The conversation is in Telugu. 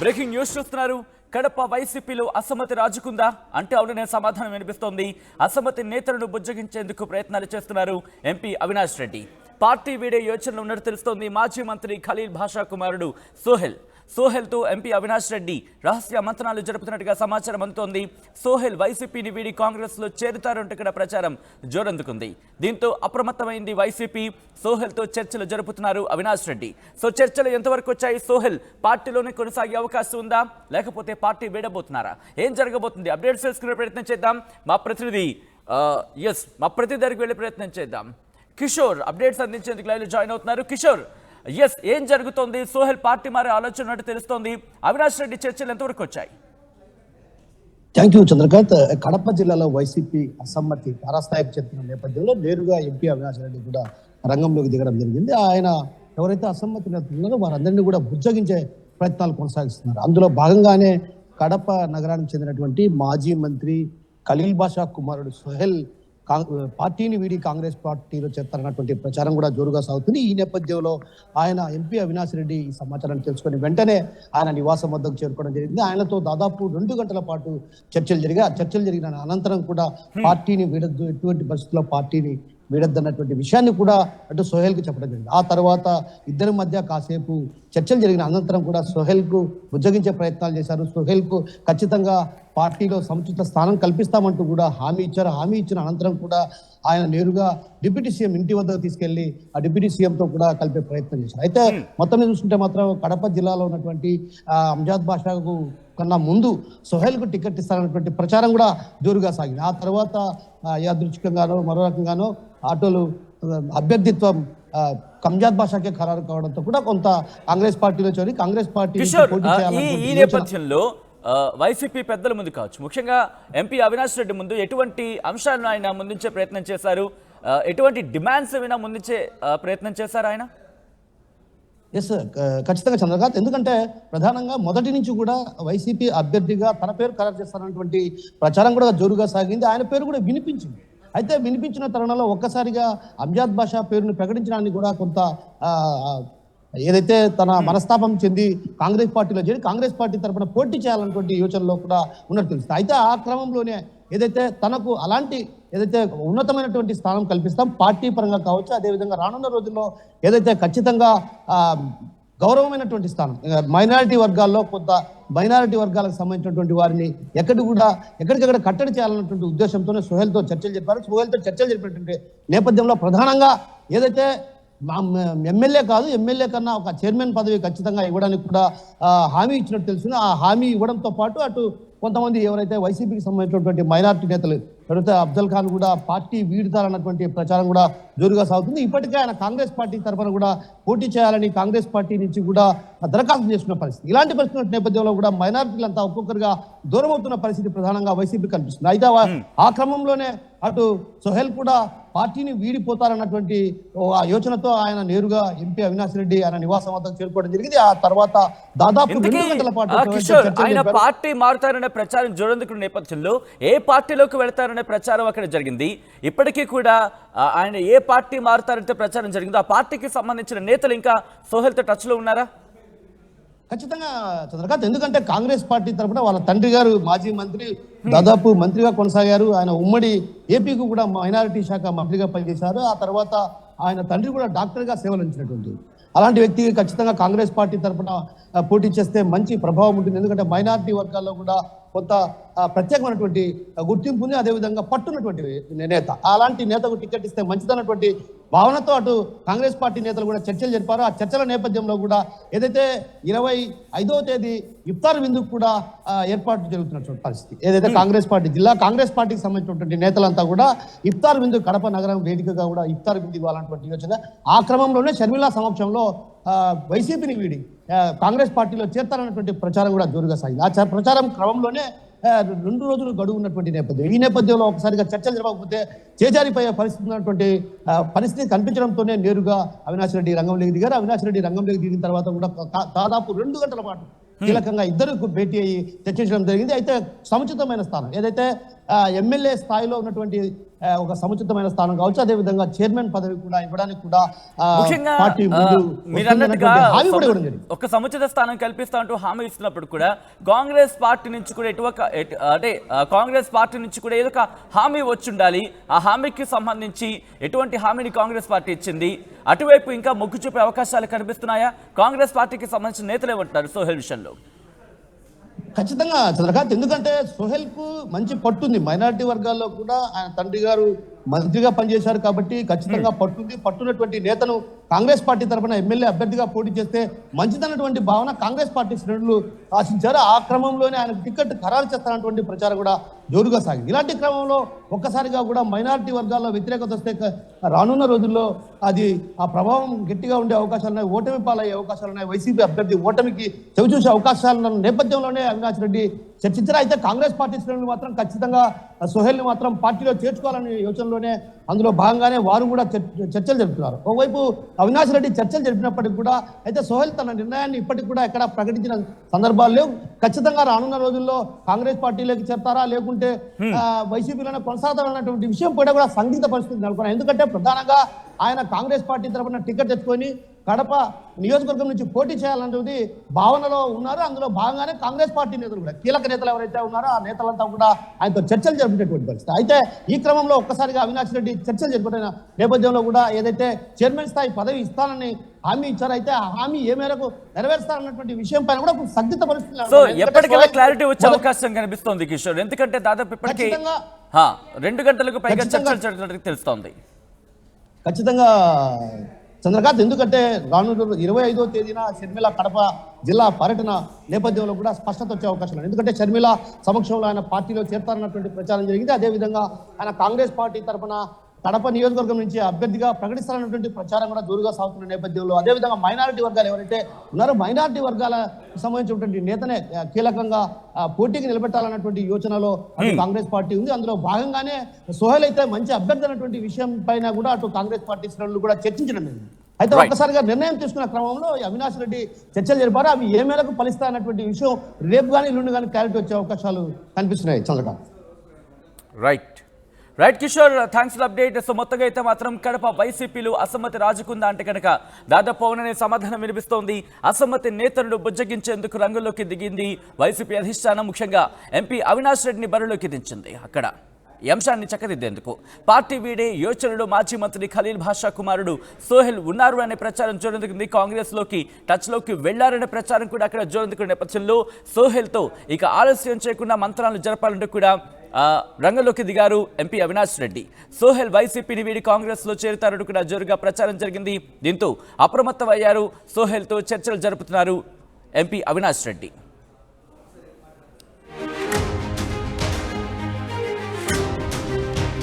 బ్రేకింగ్ న్యూస్ చూస్తున్నారు. కడప వైసీపీలో అసమ్మతి రాజుకుందా అంటే అవుననే సమాధానం వినిపిస్తోంది. అసమ్మతి నేతలను బుజ్జగించేందుకు ప్రయత్నాలు చేస్తున్నారు ఎంపీ అవినాష్ రెడ్డి. పార్టీ వీడే యోచనలు ఉన్నట్టు తెలుస్తోంది. మాజీ మంత్రి ఖలీల్ భాషా కుమారుడు సోహెల్తో ఎంపీ అవినాష్ రెడ్డి రహస్య మంత్రాలు జరుపుతున్నట్టుగా సమాచారం అందుతోంది. సోహెల్ వైసీపీని వీడి కాంగ్రెస్లో చేరుతారంటూ ఇక్కడ ప్రచారం జోరందుకుంది. దీంతో అప్రమత్తమైంది వైసీపీ. సోహెల్తో చర్చలు జరుపుతున్నారు అవినాష్ రెడ్డి. సో చర్చలు ఎంతవరకు వచ్చాయి? సోహెల్ పార్టీలోనే కొనసాగే అవకాశం ఉందా, లేకపోతే పార్టీ వీడబోతున్నారా? ఏం జరగబోతుంది? అప్డేట్స్ తెలుసుకునే ప్రయత్నం చేద్దాం. మా ప్రతినిధి దగ్గరికి వెళ్ళే ప్రయత్నం చేద్దాం. కిషోర్ అప్డేట్స్ అందించేందుకు లైవ్లో జాయిన్ అవుతున్నారు. కిషోర్, ఏం జరుగుతోంది? సోహెల్ పార్టీ మారే ఆలోచన ఉన్నట్టు తెలుస్తోంది. అవినాష్ రెడ్డి చర్చలు ఎంతవరకు వచ్చాయి? Thank you Chandrakant. కడప జిల్లాలో వైసీపీ అసమ్మతి తారాస్థాయికి చెందిన నేపథ్యంలో నేరుగా ఎంపీ అవినాష్ రెడ్డి కూడా రంగంలోకి దిగడం జరిగింది. ఆయన ఎవరైతే అసమ్మతి నేతలున్నారో వారందరినీ కూడా బుజ్జగించే ప్రయత్నాలు కొనసాగిస్తున్నారు. అందులో భాగంగానే కడప నగరానికి చెందినటువంటి మాజీ మంత్రి ఖలీల్ భాషా కుమారుడు సోహెల్ పార్టీని వీడి కాంగ్రెస్ పార్టీలో చేస్తారన్నటువంటి ప్రచారం కూడా జోరుగా సాగుతుంది. ఈ నేపథ్యంలో ఆయన ఎంపీ అవినాష్ రెడ్డి ఈ సమాచారాన్ని తెలుసుకుని వెంటనే ఆయన నివాసం వద్దకు చేరుకోవడం జరిగింది. ఆయనతో దాదాపు 2 గంటల పాటు చర్చలు జరిగిన అనంతరం కూడా పార్టీని వీడద్దు, ఎటువంటి పరిస్థితుల్లో పార్టీని వీడద్దన్నటువంటి విషయాన్ని కూడా అటు సోహెల్కి చెప్పడం జరిగింది. ఆ తర్వాత ఇద్దరి మధ్య కాసేపు చర్చలు జరిగిన అనంతరం కూడా సోహెల్కు బుజ్జగించే ప్రయత్నాలు చేశారు. సోహెల్కు ఖచ్చితంగా పార్టీలో సముచిత స్థానం కల్పిస్తామంటూ కూడా హామీ ఇచ్చారు. హామీ ఇచ్చిన అనంతరం కూడా ఆయన నేరుగా డిప్యూటీ సీఎం ఇంటి వద్దకు తీసుకెళ్లి ఆ డిప్యూటీ సీఎంతో కూడా కలిపే ప్రయత్నం చేశారు. అయితే మొత్తం మీద చూసుకుంటే మాత్రం కడప జిల్లాలో ఉన్నటువంటి అంజాద్ భాషకు కన్నా ముందు సోహెల్కు టికెట్ ఇస్తారన్నటువంటి ప్రచారం కూడా జోరుగా సాగింది. ఆ తర్వాత యాదృచ్ఛికంగానో మరో రకంగానో ఆటోలు అభ్యర్థిత్వం కంజాద్ భాషకే ఖరారు కావడంతో కూడా కొంత కాంగ్రెస్ పార్టీలో చేరి కాంగ్రెస్ పార్టీ ఈ నేపథ్యంలో వైసీపీ పెద్దల ముందు కావచ్చు, ముఖ్యంగా ఎంపీ అవినాష్ రెడ్డి ముందు ఎటువంటి అంశాలను ఆయన ముందుంచే ప్రయత్నం చేశారు? ఎటువంటి డిమాండ్స్ ఏమైనా ముందుంచే ప్రయత్నం చేశారు ఆయన? ఖచ్చితంగా చంద్రకాంత్, ఎందుకంటే ప్రధానంగా మొదటి నుంచి కూడా వైసీపీ అభ్యర్థిగా తన పేరు ఖరారు చేస్తారన్నటువంటి ప్రచారం కూడా జోరుగా సాగింది. ఆయన పేరు కూడా వినిపించింది. అయితే వినిపించిన తరుణంలో ఒక్కసారిగా అంజాద్ భాషా పేరును ప్రకటించడానికి కూడా కొంత ఏదైతే తన మనస్తాపం చెంది కాంగ్రెస్ పార్టీలో చేరి కాంగ్రెస్ పార్టీ తరఫున పోటీ చేయాలన్నటువంటి యోచనలో కూడా ఉన్నట్టు తెలుస్తుంది. అయితే ఆ క్రమంలోనే ఏదైతే తనకు అలాంటి ఏదైతే ఉన్నతమైనటువంటి స్థానం కల్పిస్తాం పార్టీ పరంగా కావచ్చు, అదేవిధంగా రానున్న రోజుల్లో ఏదైతే ఖచ్చితంగా గౌరవమైనటువంటి స్థానం మైనారిటీ వర్గాల్లో కొంత మైనారిటీ వర్గాలకు సంబంధించినటువంటి వారిని ఎక్కడికక్కడ కట్టడి చేయాలన్నటువంటి ఉద్దేశంతోనే సోహెల్తో చర్చలు చెప్పారు. సోహెల్తో చర్చలు జరిపినటువంటి నేపథ్యంలో ప్రధానంగా ఏదైతే ఎమ్మెల్యే కాదు, ఎమ్మెల్యే కన్నా ఒక చైర్మన్ పదవి ఖచ్చితంగా ఇవ్వడానికి కూడా హామీ ఇచ్చినట్టు తెలుస్తుంది. ఆ హామీ ఇవ్వడంతో పాటు అటు కొంతమంది ఎవరైతే వైసీపీకి సంబంధించినటువంటి మైనారిటీ నేతలు ఎవరైతే అఫ్జల్ ఖాన్ కూడా పార్టీ వీడుతారన్నటువంటి ప్రచారం కూడా జోరుగా సాగుతుంది. ఇప్పటికే ఆయన కాంగ్రెస్ పార్టీ తరఫున కూడా పోటీ చేయాలని కాంగ్రెస్ పార్టీ నుంచి కూడా దరఖాస్తు చేసుకున్న పరిస్థితి. ఇలాంటి పరిస్థితుల నేపథ్యంలో కూడా మైనారిటీలంతా ఒక్కొక్కరుగా దూరం అవుతున్న పరిస్థితి ప్రధానంగా వైసీపీ కనిపిస్తుంది. అయితే ఆ క్రమంలోనే అటు సోహెల్ కూడా పార్టీని వీడిపోతారన్నటువంటి ఆ యోచనతో ఆయన నేరుగా ఎంపీ అవినాష్ రెడ్డి ఆయన నివాసం వద్దకు చేరుకోవడం జరిగింది. ఆ తర్వాత దాదాపు 2 గంటల పాటు ఆయన పార్టీ మారుతారనే ప్రచారం జోరందుకున్న నేపథ్యంలో ఏ పార్టీలోకి వెళతారనే ప్రచారం అక్కడ జరిగింది. ఇప్పటికీ కూడా ఆయన ఏ పార్టీ మారుతారంటే ప్రచారం జరిగిందో ఆ పార్టీకి సంబంధించిన నేతలు ఇంకా సోహెల్తో టచ్ లో ఉన్నారా? ఖచ్చితంగా చంద్రకాంత్, ఎందుకంటే కాంగ్రెస్ పార్టీ తరఫున వాళ్ళ తండ్రి గారు మాజీ మంత్రి, దాదాపు మంత్రిగా కొనసాగారు. ఆయన ఉమ్మడి ఏపీకి కూడా మైనారిటీ శాఖ మంత్రిగా పనిచేశారు. ఆ తర్వాత ఆయన తండ్రి కూడా డాక్టర్గా సేవలు అందించినటువంటి అలాంటి వ్యక్తి ఖచ్చితంగా కాంగ్రెస్ పార్టీ తరఫున పోటీ చేస్తే మంచి ప్రభావం ఉంటుంది. ఎందుకంటే మైనారిటీ వర్గాల్లో కూడా కొంత ప్రత్యేకమైనటువంటి గుర్తింపు ఉంది, అదేవిధంగా పట్టున్నటువంటి నేత. అలాంటి నేతకు టికెట్ ఇస్తే మంచిదన్నటువంటి భావనతో అటు కాంగ్రెస్ పార్టీ నేతలు కూడా చర్చలు జరిపారు. ఆ చర్చల నేపథ్యంలో కూడా ఏదైతే 25వ తేదీ ఇఫ్తార్ విందుకు కూడా ఏర్పాటు జరుగుతున్నటువంటి పరిస్థితి, ఏదైతే కాంగ్రెస్ పార్టీకి సంబంధించినటువంటి నేతలంతా కూడా ఇఫ్తార్ విందు కడప నగరం వేదికగా కూడా ఇఫ్తార్ విందు ఇవ్వాలన్నటువంటి యోచన. ఆ క్రమంలోనే షర్మిలా సమక్షంలో వైసీపీని వీడి కాంగ్రెస్ పార్టీలో చేస్తారన్నటువంటి ప్రచారం కూడా జోరుగా సాగింది. ఆ ప్రచారం క్రమంలోనే 2 రోజులు గడువు ఉన్నటువంటి నేపథ్యం. ఈ నేపథ్యంలో ఒకసారిగా చర్చలు జరగకపోతే చేజారిపోయే పరిస్థితి ఉన్నటువంటి పరిస్థితి కనిపించడంతోనే నేరుగా అవినాష్ రెడ్డి రంగంలోకి దిగారు. అవినాష్ రెడ్డి రంగంలోకి దిగిన తర్వాత కూడా దాదాపు 2 గంటల పాటు కీలకంగా ఇద్దరు భేటీ అయ్యి చర్చించడం జరిగింది. అయితే సముచితమైన స్థానం ఏదైతే ఎమ్మెల్యే స్థాయిలో ఉన్నటువంటి ఒక సముచితమైన స్థానం కావచ్చు, అదేవిధంగా చైర్మన్ పదవి కూడా ఇవ్వడానికి కూడా ముఖ్యంగా పార్టీ ముందు మీరు అన్నట్టుగా హామీ కూడా ఇవ్వడం జరిగింది. ఒక సముచిత స్థానం కల్పిస్తా అంటూ హామీ ఇస్తున్నప్పుడు కూడా కాంగ్రెస్ పార్టీ నుంచి కూడా కాంగ్రెస్ పార్టీ నుంచి కూడా ఏదో ఒక హామీ వచ్చి ఉండాలి. ఆ హామీకి సంబంధించి ఎటువంటి హామీని కాంగ్రెస్ పార్టీ ఇచ్చింది? అటువైపు ఇంకా మొగ్గు చూపే అవకాశాలు కనిపిస్తున్నాయా? కాంగ్రెస్ పార్టీకి సంబంధించిన నేతలు ఏమంటారు సోహెల్ విషయంలో? ఖచ్చితంగా చంద్రకాంత్, ఎందుకంటే సోహెల్ కు మంచి పట్టుంది. మైనారిటీ వర్గాల్లో కూడా ఆయన తండ్రి గారు మంత్రిగా పనిచేశారు కాబట్టి ఖచ్చితంగా పట్టుంది. పట్టున్నటువంటి నేతను కాంగ్రెస్ పార్టీ తరఫున ఎమ్మెల్యే అభ్యర్థిగా పోటీ చేస్తే మంచిదన్నటువంటి భావన కాంగ్రెస్ పార్టీ శ్రేణులు ఆశించారు. ఆ క్రమంలోనే ఆయనకు టికెట్ ఖరారు చేస్తానటువంటి ప్రచారం కూడా జోరుగా సాగింది. ఇలాంటి క్రమంలో ఒక్కసారిగా కూడా మైనారిటీ వర్గాల్లో వ్యతిరేకత వస్తే రానున్న రోజుల్లో అది ఆ ప్రభావం గట్టిగా ఉండే అవకాశాలు ఉన్నాయి, ఓటమి పాలయ్యే అవకాశాలు ఉన్నాయి. వైసీపీ అభ్యర్థి ఓటమికి చవిచూసే అవకాశాలున్న నేపథ్యంలోనే అవినాష్ రెడ్డి చర్చించారు. అయితే కాంగ్రెస్ పార్టీ శ్రేణులు మాత్రం ఖచ్చితంగా సోహెల్ని మాత్రం పార్టీలో చేర్చుకోవాలనే యోచనలోనే అందులో భాగంగానే వారు కూడా చర్చలు జరుపుతున్నారు. ఒకవైపు అవినాష్ రెడ్డి చర్చలు జరిపినప్పటికీ కూడా అయితే సోహెల్ తన నిర్ణయాన్ని ఇప్పటికి కూడా ఎక్కడ ప్రకటించిన సందర్భాలు లేవు. ఖచ్చితంగా రానున్న రోజుల్లో కాంగ్రెస్ పార్టీలోకి చేరతారా లేకుంటే వైసీపీలోనే కొనసాగుతారన్నటువంటి విషయం కూడా సందిగ్ధ పరిస్థితి నెలకొన్నాయి. ఎందుకంటే ప్రధానంగా ఆయన కాంగ్రెస్ పార్టీ తరఫున టికెట్ తెచ్చుకొని కడప నియోజకవర్గం నుంచి పోటీ చేయాలనేది భావనలో ఉన్నారు. అందులో భాగంగానే కాంగ్రెస్ పార్టీ నేతలు కూడా కీలక నేతలు ఎవరైతే ఉన్నారో ఆ నేతలంతా కూడా ఆయనతో చర్చలు జరిపేటువంటి పరిస్థితి. అయితే ఈ క్రమంలో ఒక్కసారిగా అవినాష్ రెడ్డి చర్చలు జరిపిన నేపథ్యంలో కూడా ఏదైతే చైర్మన్ స్థాయి పదవి ఇస్తానని హామీ ఇచ్చారో అయితే ఆ హామీ ఏ మేరకు నెరవేరుస్తారన్నటువంటి విషయం పైన కూడా సందిగ్ధ పరిస్థితులు ఎప్పటికైనా క్లారిటీ వచ్చే అవకాశం కనిపిస్తోంది కిషోర్. ఎందుకంటే దాదాపు ఇప్పటికీ 2 గంటలకు పైగా చర్చలు జరిగినట్టు తెలుస్తోంది. ఖచ్చితంగా చంద్రకాంత్, ఎందుకంటే రానున్న 25వ తేదీన షర్మిల కడప జిల్లా పర్యటన నేపథ్యంలో కూడా స్పష్టత వచ్చే అవకాశం ఉంది. ఎందుకంటే షర్మిల సమక్షంలో ఆయన పార్టీలో చేరతారన్నటువంటి ప్రచారం జరిగింది. అదేవిధంగా ఆయన కాంగ్రెస్ పార్టీ తరఫున కడప నియోజకవర్గం నుంచి అభ్యర్థిగా ప్రకటిస్తారన్నటువంటి ప్రచారం కూడా జోరుగా సాగుతున్న నేపథ్యంలో అదేవిధంగా మైనారిటీ వర్గాలు ఎవరైతే ఉన్నారో మైనారిటీ వర్గాలకు సంబంధించినటువంటి నేతనే కీలకంగా పోటీకి నిలబెట్టాలన్నటువంటి యోచనలో అటు కాంగ్రెస్ పార్టీ ఉంది. అందులో భాగంగానే సోహెల్ అయితే మంచి అభ్యర్థి అన్నటువంటి విషయం పైన కూడా అటు కాంగ్రెస్ పార్టీ శ్రేణులు కూడా చర్చించడం జరిగింది. అయితే ఒక్కసారిగా నిర్ణయం తీసుకున్న క్రమంలో అవినాష్ రెడ్డి చర్చలు జరిపారు. అవి ఏ మేరకు ఫలిస్తాయన్నటువంటి విషయం రేపు కానీ ఎల్లుండి కానీ క్లారిటీ వచ్చే అవకాశాలు కనిపిస్తున్నాయి. Chandrakant, right Kishore, thanks for update. So మొత్తంగా అయితే మాత్రం కడప వైసీపీలు అసమ్మతి రాజుకుందా అంటే కనుక దాదాపు అవుననే సమాధానం వినిపిస్తోంది. అసమ్మతి నేతలను బుజ్జగించేందుకు రంగంలోకి దిగింది వైసీపీ అధిష్టానం. ముఖ్యంగా ఎంపీ అవినాష్ రెడ్డిని బరిలోకి దించింది. అక్కడ ఈ అంశాన్ని చక్కదిద్దేందుకు పార్టీ వీడే యోచనలో మాజీ మంత్రి ఖలీల్ భాషా కుమారుడు సోహెల్ ఉన్నారు అనే ప్రచారం జోరందుకుంది. కాంగ్రెస్లోకి టచ్లోకి వెళ్లారనే ప్రచారం కూడా అక్కడ జోరందుకున్న నేపథ్యంలో సోహెల్తో ఇక ఆలస్యం చేయకుండా మంత్రాలను జరపాలంటూ కూడా రంగంలోకి దిగారు ఎంపీ అవినాష్ రెడ్డి. సోహెల్ వైసీపీని వీడి కాంగ్రెస్లో చేరుతారంటూ కూడా జోరుగా ప్రచారం జరిగింది. దీంతో అప్రమత్తమయ్యారు. సోహెల్తో చర్చలు జరుపుతున్నారు ఎంపీ అవినాష్ రెడ్డి.